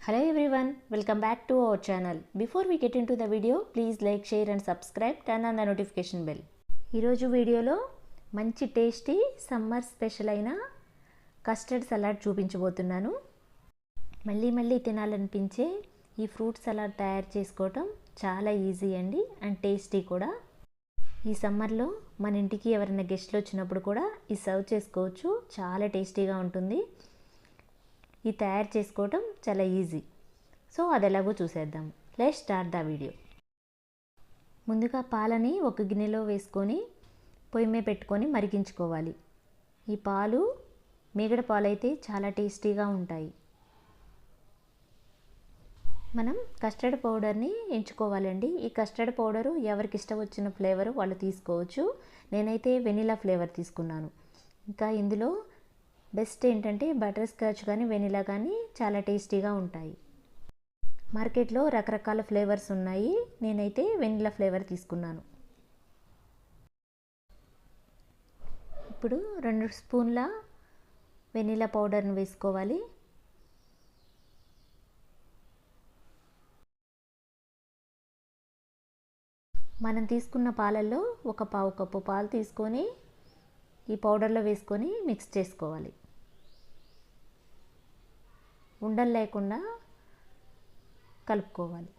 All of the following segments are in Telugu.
Hello everyone, welcome back to our channel. Before we get into the video, please like, share and subscribe, turn on the notification bell. ఈరోజు వీడియోలో మంచి టేస్టీ సమ్మర్ స్పెషల్ అయిన కస్టర్డ్ సలాడ్ చూపించబోతున్నాను. మళ్ళీ తినాలనిపించే ఈ ఫ్రూట్ సలాడ్ తయారు చేసుకోవటం చాలా ఈజీ అండి అండ్ టేస్టీ కూడా. ఈ సమ్మర్లో మన ఇంటికి ఎవరైనా గెస్ట్లు వచ్చినప్పుడు కూడా ఈ సర్వ్ చేసుకోవచ్చు. చాలా టేస్టీగా ఉంటుంది. ఇది తయారు చేసుకోవటం చాలా ఈజీ. సో అది ఎలాగో చూసేద్దాం. Let's start the video. ముందుగా పాలని ఒక గిన్నెలో వేసుకొని పొయ్యి మీద పెట్టుకొని మరిగించుకోవాలి. ఈ పాలు మీగడ పాలు అయితే చాలా టేస్టీగా ఉంటాయి. మనం కస్టర్డ్ పౌడర్ని ఎంచుకోవాలండి. ఈ కస్టర్డ్ పౌడరు ఎవరికి ఇష్టం వచ్చిన ఫ్లేవర్ వాళ్ళు తీసుకోవచ్చు. నేనైతే వెనిలా ఫ్లేవర్ తీసుకున్నాను. ఇంకా ఇందులో బెస్ట్ ఏంటంటే బటర్ స్కాచ్ కానీ వెనిలా కానీ చాలా టేస్టీగా ఉంటాయి. మార్కెట్లో రకరకాల ఫ్లేవర్స్ ఉన్నాయి. నేనైతే వెనిలా ఫ్లేవర్ తీసుకున్నాను. ఇప్పుడు 2 స్పూన్ల వెనిలా పౌడర్ని వేసుకోవాలి. మనం తీసుకున్న పాలల్లో ఒక పావు కప్పు పాలు తీసుకొని ఈ పౌడర్లో వేసుకొని మిక్స్ చేసుకోవాలి. ఉండలు లేకుండా కలుపుకోవాలి.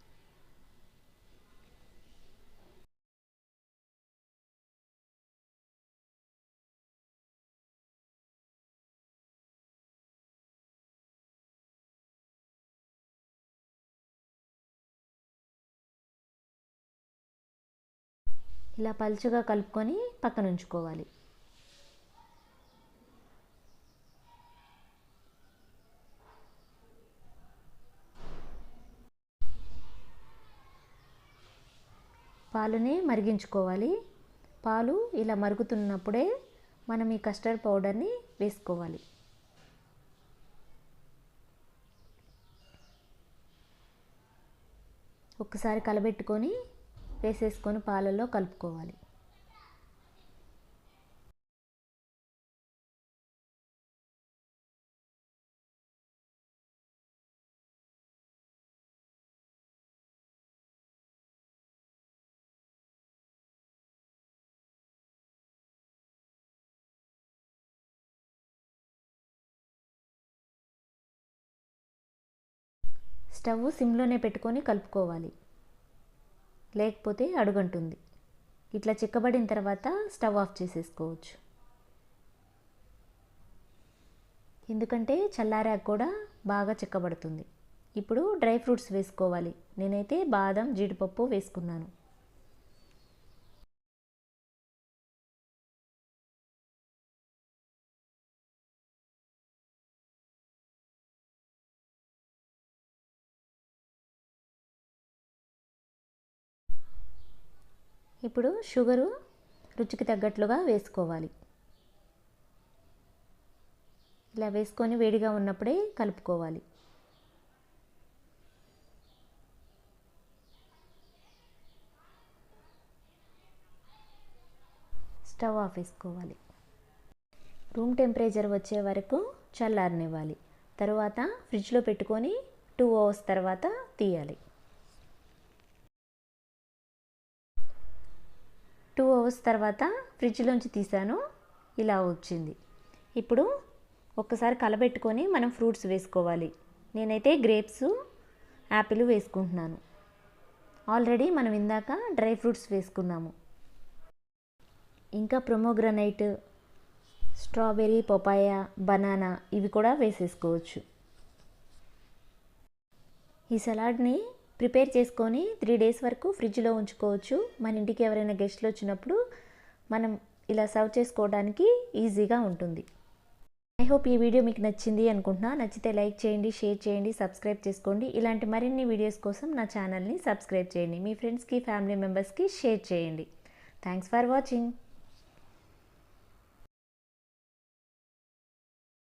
ఇలా పలుచగా కలుపుకొని పక్కన ఉంచుకోవాలి. పాలుని మరిగించుకోవాలి. పాలు ఇలా మరుగుతున్నప్పుడే మనం ఈ కస్టర్డ్ పౌడర్ని వేసుకోవాలి. ఒక్కసారి కలబెట్టుకొని వేసేసుకొని పాలల్లో కలుపుకోవాలి. స్టవ్ సిమ్లోనే పెట్టుకొని కలుపుకోవాలి, లేకపోతే అడుగంటుంది. ఇట్లా చిక్కబడిన తర్వాత స్టవ్ ఆఫ్ చేసేసుకోవచ్చు. ఎందుకంటే చల్లారాక కూడా బాగా చిక్కబడుతుంది. ఇప్పుడు డ్రై ఫ్రూట్స్ వేసుకోవాలి. నేనైతే బాదం, జీడిపప్పు వేసుకున్నాను. ఇప్పుడు షుగరు రుచికి తగ్గట్లుగా వేసుకోవాలి. ఇలా వేసుకొని వేడిగా ఉన్నప్పుడే కలుపుకోవాలి. స్టవ్ ఆఫ్ వేసుకోవాలి. రూమ్ టెంపరేచర్ వచ్చే వరకు చల్లారనివ్వాలి. తర్వాత ఫ్రిడ్జ్లో పెట్టుకొని 2 అవర్స్ తర్వాత తీయాలి. 2 అవర్స్ తర్వాత ఫ్రిడ్జ్లోంచి తీసాను. ఇలా వచ్చింది. ఇప్పుడు ఒక్కసారి కలబెట్టుకొని మనం ఫ్రూట్స్ వేసుకోవాలి. నేనైతే గ్రేప్స్, యాపిల్ వేసుకుంటున్నాను. ఆల్రెడీ మనం ఇందాక డ్రై ఫ్రూట్స్ వేసుకున్నాము. ఇంకా ప్రొమోగ్రనైట్, స్ట్రాబెర్రీ, పపాయ, బనానా ఇవి కూడా వేసేసుకోవచ్చు. ఈ సలాడ్ని ప్రిపేర్ చేసుకొని 3 డేస్ వరకు ఫ్రిడ్జ్లో ఉంచుకోవచ్చు. మన ఇంటికి ఎవరైనా గెస్ట్లు వచ్చినప్పుడు మనం ఇలా సర్వ్ చేసుకోవడానికి ఈజీగా ఉంటుంది. ఐ హోప్ ఈ వీడియో మీకు నచ్చింది అనుకుంటున్నా. నచ్చితే లైక్ చేయండి, షేర్ చేయండి, సబ్స్క్రైబ్ చేసుకోండి. ఇలాంటి మరిన్ని వీడియోస్ కోసం నా ఛానల్ని సబ్స్క్రైబ్ చేయండి. మీ ఫ్రెండ్స్కి, ఫ్యామిలీ మెంబర్స్కి షేర్ చేయండి. Thanks for watching.